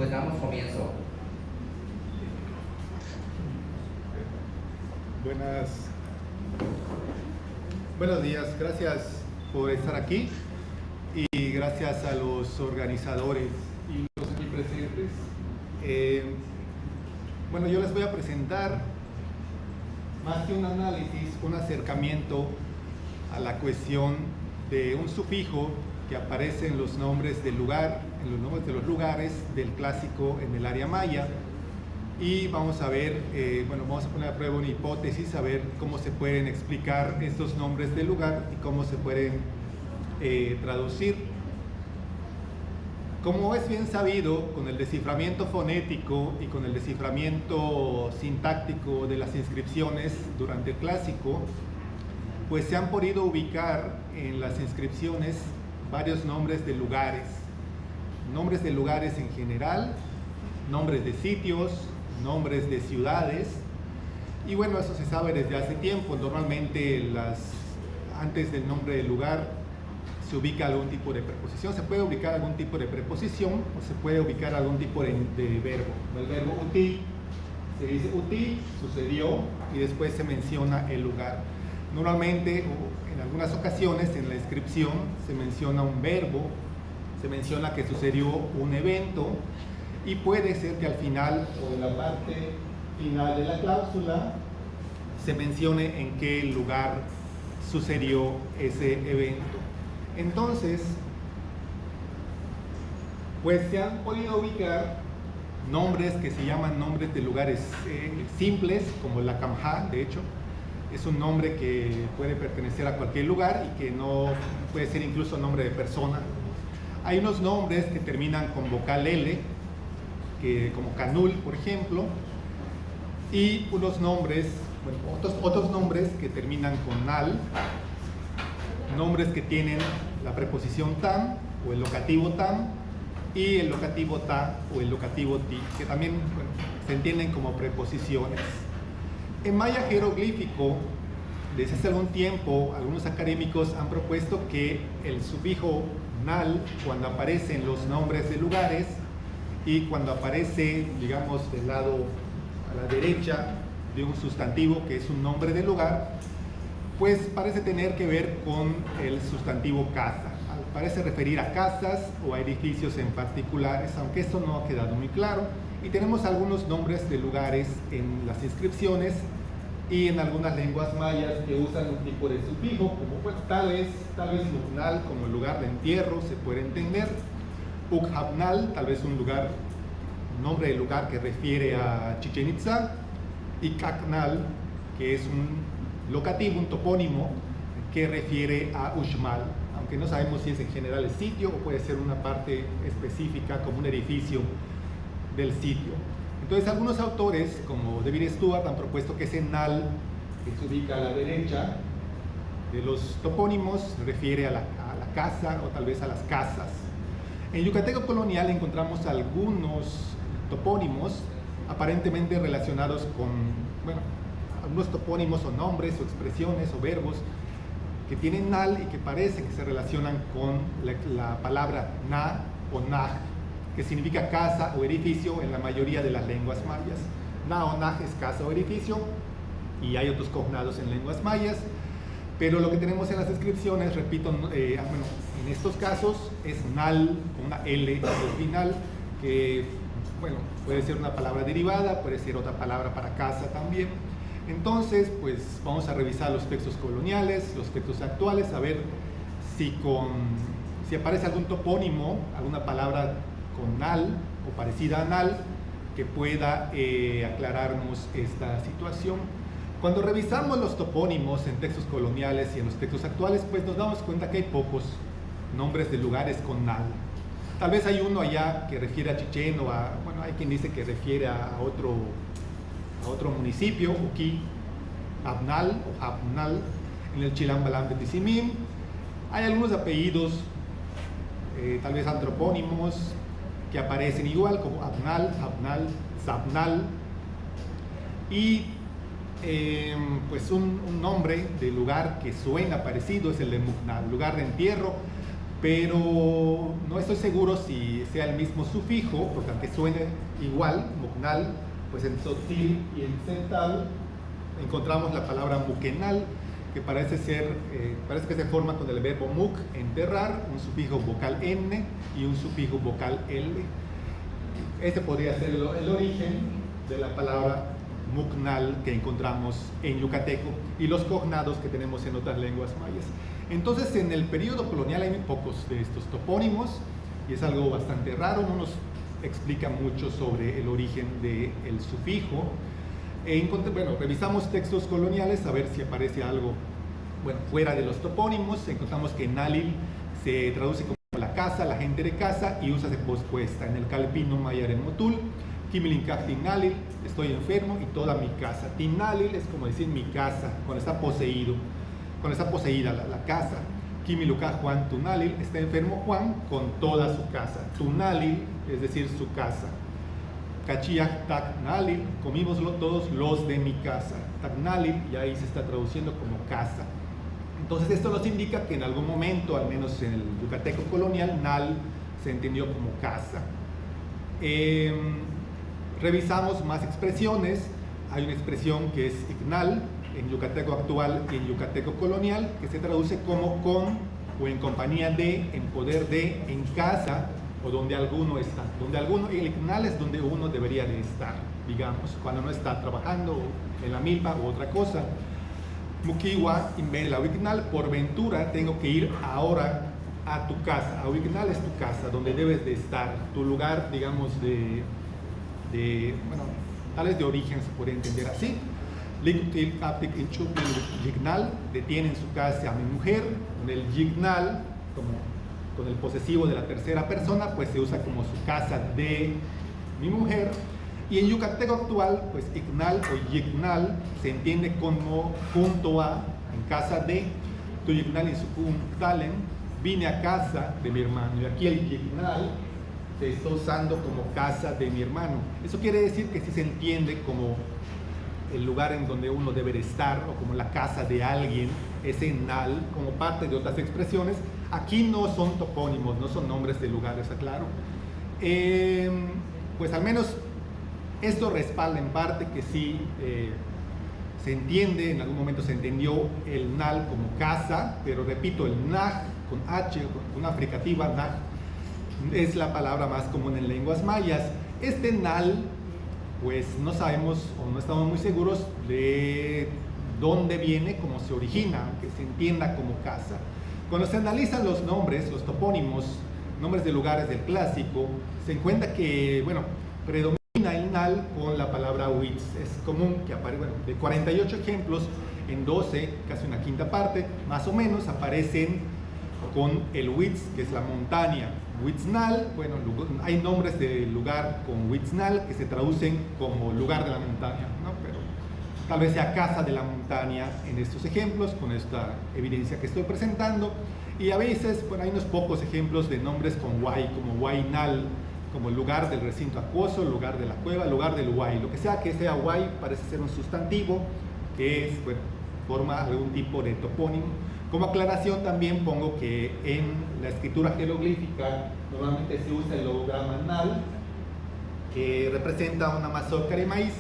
Pues damos comienzo. Buenos días, gracias por estar aquí y gracias a los organizadores y los aquí presentes. Bueno, yo les voy a presentar más que un análisis, un acercamiento a la cuestión de un sufijo que aparece en los nombres del lugar, en los nombres de los lugares del clásico en el área maya. Y vamos a ver, vamos a poner a prueba una hipótesis, a ver cómo se pueden explicar estos nombres del lugar y cómo se pueden traducir. Como es bien sabido, con el desciframiento fonético y con el desciframiento sintáctico de las inscripciones durante el clásico, pues se han podido ubicar en las inscripciones varios nombres de lugares en general, nombres de sitios, nombres de ciudades, y bueno, eso se sabe desde hace tiempo. Normalmente antes del nombre del lugar se ubica algún tipo de preposición, se puede ubicar algún tipo de preposición o se puede ubicar algún tipo de verbo. El verbo uti, se dice uti, sucedió, y después se menciona el lugar. Normalmente, o en algunas ocasiones en la inscripción se menciona un verbo, se menciona que sucedió un evento, y puede ser que al final o en la parte final de la cláusula se mencione en qué lugar sucedió ese evento. Entonces, pues se han podido ubicar nombres que se llaman nombres de lugares simples, como la Kamha. De hecho, es un nombre que puede pertenecer a cualquier lugar y que no puede ser incluso nombre de persona. Hay unos nombres que terminan con vocal L, como Canul, por ejemplo, y unos nombres, otros nombres que terminan con Nal, nombres que tienen la preposición tam o el locativo tam y el locativo ta o el locativo ti, que también se entienden como preposiciones. En maya jeroglífico, desde hace algún tiempo, algunos académicos han propuesto que el sufijo nal, cuando aparece en los nombres de lugares y cuando aparece, digamos, del lado a la derecha de un sustantivo que es un nombre de lugar, pues parece tener que ver con el sustantivo casa. Parece referir a casas o a edificios en particulares, aunque esto no ha quedado muy claro. Y tenemos algunos nombres de lugares en las inscripciones y en algunas lenguas mayas que usan un tipo de sufijo, como tal vez Muknal, como el lugar de entierro, se puede entender. Ukhabnal, tal vez un nombre de lugar que refiere a Chichén Itzá. Y Kaknal, que es un locativo, un topónimo que refiere a Uxmal, aunque no sabemos si es en general el sitio o puede ser una parte específica como un edificio del sitio. Entonces algunos autores, como David Stuart, han propuesto que ese nal, que se ubica a la derecha de los topónimos, refiere a la casa o tal vez a las casas. En yucateco colonial encontramos algunos topónimos aparentemente relacionados con, algunos topónimos o nombres o expresiones o verbos que tienen nal y que parece que se relacionan con la palabra na o naj, que significa casa o edificio en la mayoría de las lenguas mayas. Na o naj es casa o edificio, y hay otros cognados en lenguas mayas, pero lo que tenemos en las descripciones, repito, en estos casos es nal con una L al final, que puede ser una palabra derivada, puede ser otra palabra para casa también. Entonces, pues vamos a revisar los textos coloniales, los textos actuales, a ver si aparece algún topónimo, alguna palabra con nal o parecida a nal que pueda aclararnos esta situación. Cuando revisamos los topónimos en textos coloniales y en los textos actuales, pues nos damos cuenta que hay pocos nombres de lugares con nal. Tal vez hay uno allá que refiere a Chichén o hay quien dice que refiere a otro municipio, Uki, Abnal o Abnal, en el Chilambalam de Tizimín. Hay algunos apellidos, tal vez antropónimos, que aparecen igual, como Abnal, Abnal, Zabnal, y pues un nombre de lugar que suena parecido es el de Muknal, lugar de entierro. pero no estoy seguro si sea el mismo sufijo, porque aunque suene igual, muknal, pues en Tzotzil y en Tzeltal encontramos la palabra mukenal, que parece que se forma con el verbo muk, enterrar, un sufijo vocal n y un sufijo vocal l. Este podría ser el origen de la palabra muknal que encontramos en yucateco y los cognados que tenemos en otras lenguas mayas. Entonces, en el periodo colonial hay muy pocos de estos topónimos y es algo bastante raro, no nos explica mucho sobre el origen del sufijo. Bueno, revisamos textos coloniales a ver si aparece algo, bueno, fuera de los topónimos. Encontramos que Nalil se traduce como la casa, la gente de casa, y usa de pospuesta. En el calpino Mayaremotul, Kimilinkaj Tinalil, estoy enfermo y toda mi casa. Tinalil es como decir mi casa, cuando está poseído, cuando está poseída la casa. Kimilukaj Juan Tunalil, está enfermo Juan con toda su casa. Tunalil, es decir, su casa. Kachiach Taknalil, comimos todos los de mi casa. Taknalil, y ahí se está traduciendo como casa. Entonces esto nos indica que en algún momento, al menos en el yucateco colonial, Nal se entendió como casa. Revisamos más expresiones. Hay una expresión que es Ignal en yucateco actual y en yucateco colonial, que se traduce como con o en compañía de, en poder de, en casa o donde alguno está. Donde alguno, el Ignal es donde uno debería de estar, digamos, cuando no está trabajando en la milpa u otra cosa. Mukiwa Inbela Ignal, por ventura tengo que ir ahora a tu casa. Awignal es tu casa, donde debes de estar, tu lugar, digamos, bueno, tal vez de origen se puede entender así. Liktil Aptik Inchupil Yignal, detiene en su casa a mi mujer. Con el Yignal, como con el posesivo de la tercera persona, pues se usa como su casa de mi mujer. Y en yucateco actual, pues Ignal o Yignal se entiende como junto a, en casa de, tu Yignal y su Talen, vine a casa de mi hermano. Y aquí el Yignal se está usando como casa de mi hermano. Eso quiere decir que sí se entiende como el lugar en donde uno debe de estar, o como la casa de alguien, ese nal, como parte de otras expresiones. Aquí no son topónimos, no son nombres de lugares, aclaro. Pues al menos esto respalda en parte que sí se entiende, en algún momento se entendió el nal como casa, pero repito, el naj con h, con una fricativa, naj, es la palabra más común en lenguas mayas. Este nal, pues no sabemos o no estamos muy seguros de dónde viene, cómo se origina, aunque se entienda como casa. Cuando se analizan los nombres, los topónimos, nombres de lugares del clásico, se encuentra que, bueno, predomina el nal con la palabra huitz. Es común que aparezca, bueno, de 48 ejemplos, en 12, casi una quinta parte, más o menos, aparecen con el huitz, que es la montaña. Huitznal, bueno, hay nombres de lugar con Huitznal que se traducen como lugar de la montaña, ¿no? Pero tal vez sea casa de la montaña en estos ejemplos, con esta evidencia que estoy presentando. Y a veces, bueno, hay unos pocos ejemplos de nombres con Huay, como Huaynal, como el lugar del recinto acuoso, el lugar de la cueva, el lugar del Huay. Lo que sea Huay parece ser un sustantivo que es, bueno, forma algún tipo de topónimo. Como aclaración también pongo que en la escritura jeroglífica normalmente se usa el logograma nal, que representa una mazorca de maíz,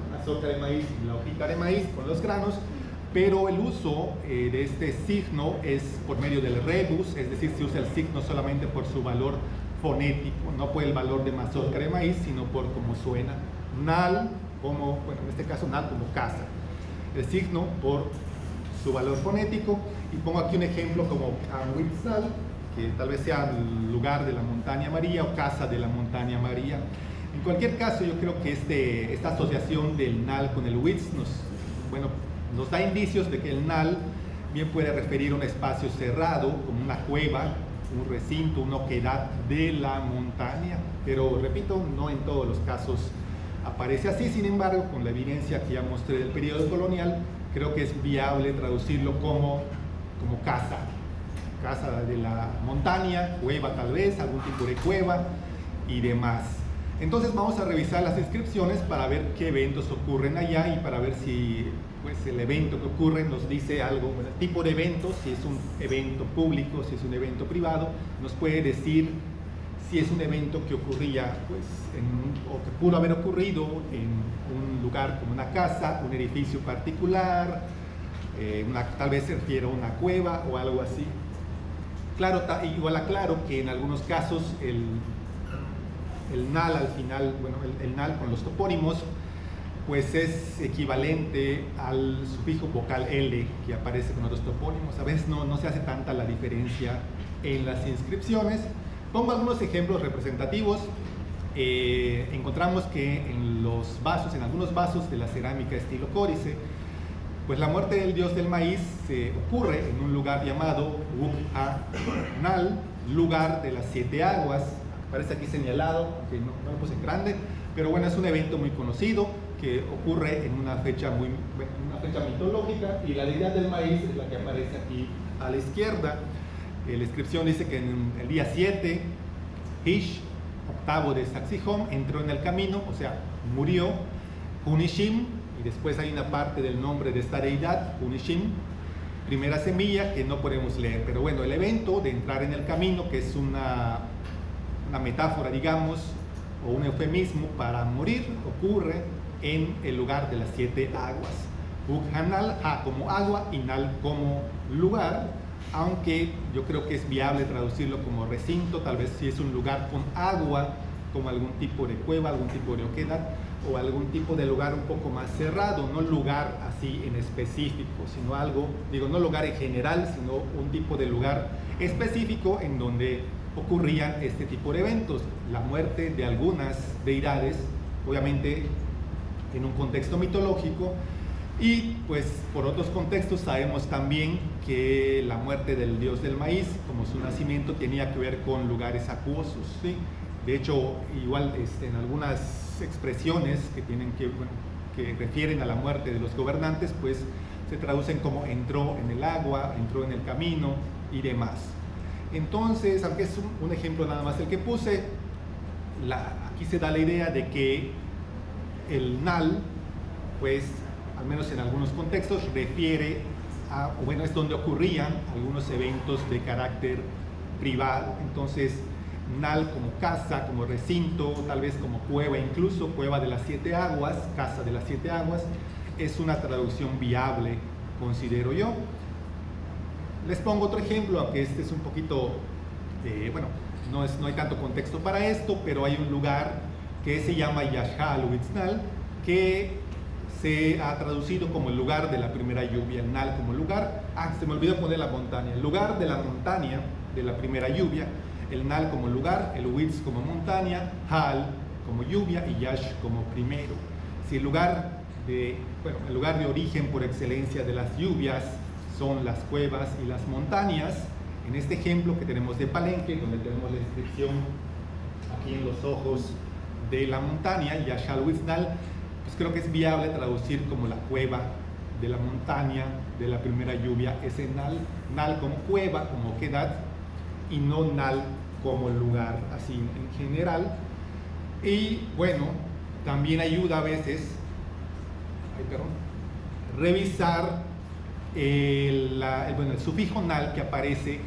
una mazorca de maíz y la hojita de maíz con los granos, pero el uso de este signo es por medio del rebus, es decir, se usa el signo solamente por su valor fonético, no por el valor de mazorca de maíz, sino por cómo suena. Nal, como, bueno, en este caso nal como casa, el signo por su valor fonético. Y pongo aquí un ejemplo como Huitzal, que tal vez sea el lugar de la montaña María o casa de la montaña María. En cualquier caso, yo creo que esta asociación del nal con el huitz nos da indicios de que el nal bien puede referir a un espacio cerrado, como una cueva, un recinto, una oquedad de la montaña, pero repito, no en todos los casos aparece así. Sin embargo, con la evidencia que ya mostré del periodo colonial, creo que es viable traducirlo como casa, casa de la montaña, cueva tal vez, algún tipo de cueva y demás. Entonces vamos a revisar las inscripciones para ver qué eventos ocurren allá y para ver si pues, el evento que ocurre nos dice algo, bueno, el tipo de evento, si es un evento público, si es un evento privado, nos puede decir si es un evento que ocurría pues, o que pudo haber ocurrido en un lugar como una casa, un edificio particular, tal vez se refiere a una cueva o algo así. Claro, igual aclaro que en algunos casos el NAL al final, bueno, el NAL con los topónimos, pues es equivalente al sufijo vocal L que aparece con otros topónimos. A veces no se hace tanta la diferencia en las inscripciones. Pongo algunos ejemplos representativos. Encontramos que en algunos vasos de la cerámica estilo códice, pues la muerte del dios del maíz ocurre en un lugar llamado Wuk-ha-nal, lugar de las 7 aguas. Aparece aquí señalado, aunque no lo puse en grande, pero bueno, es un evento muy conocido que ocurre en una fecha mitológica, y la deidad del maíz es la que aparece aquí a la izquierda. La inscripción dice que en el día 7, Hish, octavo de Saxihom, entró en el camino, o sea, murió. Hunishim, y después hay una parte del nombre de esta deidad, Hunishim, primera semilla, que no podemos leer. Pero bueno, el evento de entrar en el camino, que es una metáfora, digamos, o un eufemismo para morir, ocurre en el lugar de las 7 aguas. Wuk-ha-nal, ha como agua y nal como lugar, aunque yo creo que es viable traducirlo como recinto, tal vez si es un lugar con agua, como algún tipo de cueva, algún tipo de oquedad, o algún tipo de lugar un poco más cerrado, no lugar así en específico, sino algo, no lugar en general, sino un tipo de lugar específico en donde ocurrían este tipo de eventos, la muerte de algunas deidades, obviamente en un contexto mitológico, y pues por otros contextos sabemos también que la muerte del dios del maíz, como su nacimiento, tenía que ver con lugares acuosos, ¿sí? De hecho, igual en algunas expresiones que refieren a la muerte de los gobernantes, pues se traducen como entró en el agua, entró en el camino y demás. Entonces, aunque es un ejemplo nada más el que puse, aquí se da la idea de que el NAL, pues, al menos en algunos contextos, refiere a, bueno, es donde ocurrían algunos eventos de carácter privado. Entonces, NAL como casa, como recinto, tal vez como cueva, incluso cueva de las 7 aguas, casa de las 7 aguas, es una traducción viable, considero yo. Les pongo otro ejemplo, aunque este es un poquito, bueno, no hay tanto contexto para esto, pero hay un lugar que se llama Yashal-Witznal, que se ha traducido como el lugar de la primera lluvia, el Nal como lugar. Se me olvidó poner la montaña, el lugar de la montaña de la primera lluvia, el Nal como lugar, el Witz como montaña, Hal como lluvia y Yash como primero. Si el lugar de origen por excelencia de las lluvias son las cuevas y las montañas, en este ejemplo que tenemos de Palenque, donde tenemos la inscripción aquí en los ojos de la montaña, Yashal-Witznal, pues creo que es viable traducir como la cueva de la montaña de la primera lluvia, ese Nal como cueva, como oquedad, y no Nal como lugar, así en general. Y bueno, también ayuda a veces revisar el sufijo Nal que aparece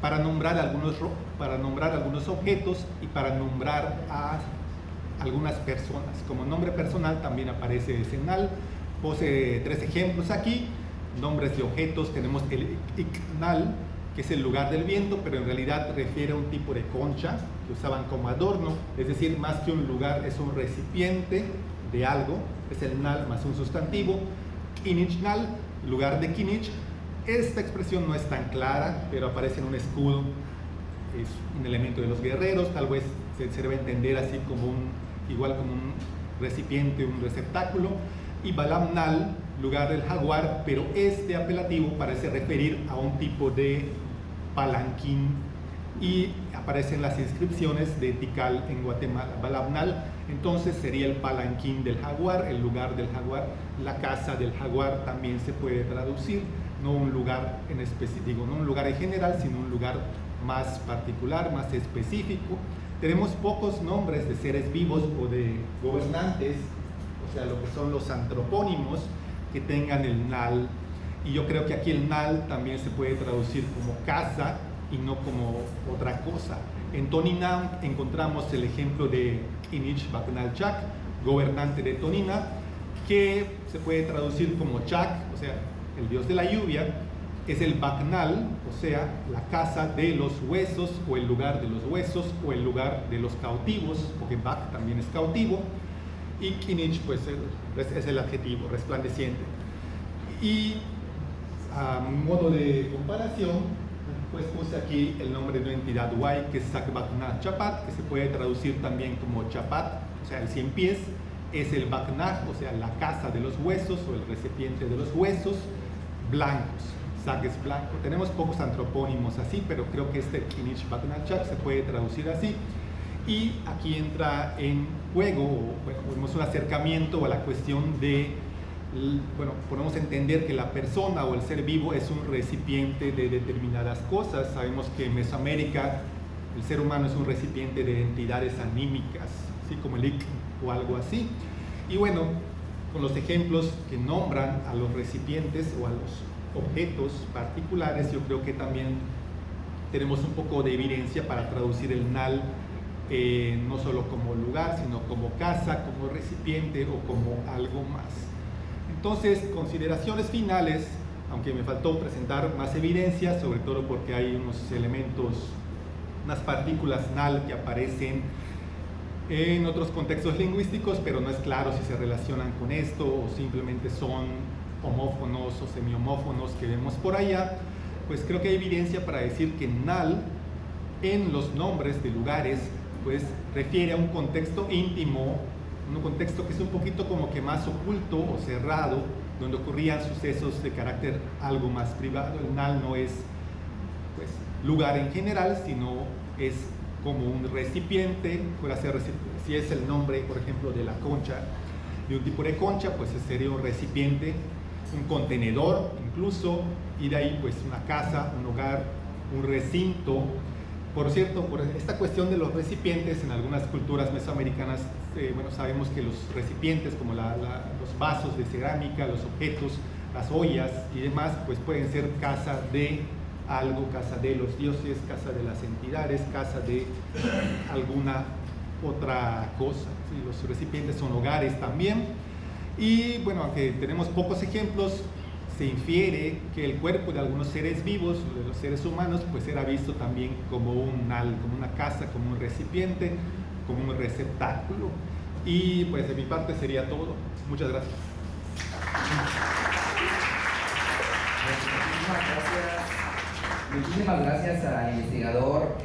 para nombrar algunos objetos y para nombrar a algunas personas. Como nombre personal también aparece ese Nal. Puse 3 ejemplos aquí. Nombres de objetos, tenemos el Iknal, que es el lugar del viento, pero en realidad refiere a un tipo de concha que usaban como adorno, es decir, más que un lugar, es un recipiente de algo, es el Nal más un sustantivo. Kinichnal, lugar de Kinich. Esta expresión no es tan clara, pero aparece en un escudo, es un elemento de los guerreros, tal vez se debe entender así como igual como un recipiente, un receptáculo. Y Balamnal, lugar del jaguar, pero este apelativo parece referir a un tipo de palanquín, y aparecen en las inscripciones de Tikal en Guatemala. Balamnal entonces sería el palanquín del jaguar, el lugar del jaguar, la casa del jaguar también se puede traducir, no un lugar en específico, no un lugar en general, sino un lugar más particular, más específico. tenemos pocos nombres de seres vivos o de gobernantes, o sea, lo que son los antropónimos, que tengan el nal. Y yo creo que aquí el nal también se puede traducir como casa y no como otra cosa. En Tonina encontramos el ejemplo de Kinich Baknal-Chak, gobernante de Tonina, que se puede traducir como Chak, o sea, el dios de la lluvia, es el Baknal, o sea, la casa de los huesos, o el lugar de los huesos, o el lugar de los cautivos, porque Bak también es cautivo, y Kinich pues es el adjetivo, resplandeciente. Y a modo de comparación, pues puse aquí el nombre de una entidad Huay, que es Sakbakna Chapat, que se puede traducir también como Chapat, o sea, el 100 pies, es el Bakna, o sea, la casa de los huesos, o el recipiente de los huesos, blancos. Sak es blanco. Tenemos pocos antropónimos así, pero creo que este Kinich Bakna Chak se puede traducir así. Y aquí entra en juego, bueno, tenemos un acercamiento a la cuestión de, bueno, podemos entender que la persona o el ser vivo es un recipiente de determinadas cosas. Sabemos que en Mesoamérica el ser humano es un recipiente de entidades anímicas, así como el Ik o algo así. Y bueno, con los ejemplos que nombran a los recipientes o a los objetos particulares, yo creo que también tenemos un poco de evidencia para traducir el nal no solo como lugar, sino como casa, como recipiente o como algo más. Entonces, consideraciones finales, aunque me faltó presentar más evidencia, sobre todo porque hay unos elementos, unas partículas nal que aparecen en otros contextos lingüísticos, pero no es claro si se relacionan con esto o simplemente son homófonos o semihomófonos que vemos por allá. Pues creo que hay evidencia para decir que nal en los nombres de lugares pues refiere a un contexto íntimo, un contexto que es un poquito como que más oculto o cerrado, donde ocurrían sucesos de carácter algo más privado. El nal no es pues lugar en general, sino es como un recipiente. Puede ser, si es el nombre, por ejemplo, de la concha, de un tipo de concha, pues sería un recipiente, un contenedor incluso, y de ahí pues una casa, un hogar, un recinto. Por cierto, por esta cuestión de los recipientes, en algunas culturas mesoamericanas, bueno, sabemos que los recipientes como los vasos de cerámica, los objetos, las ollas y demás, pues pueden ser casa de algo, casa de los dioses, casa de las entidades, casa de alguna otra cosa. ¿Sí? Los recipientes son hogares también. Y bueno, aunque tenemos pocos ejemplos, se infiere que el cuerpo de algunos seres vivos, de los seres humanos, pues era visto también como un nal, como una casa, como un recipiente, como un receptáculo. Y pues de mi parte sería todo. Muchas gracias. Muchísimas gracias al investigador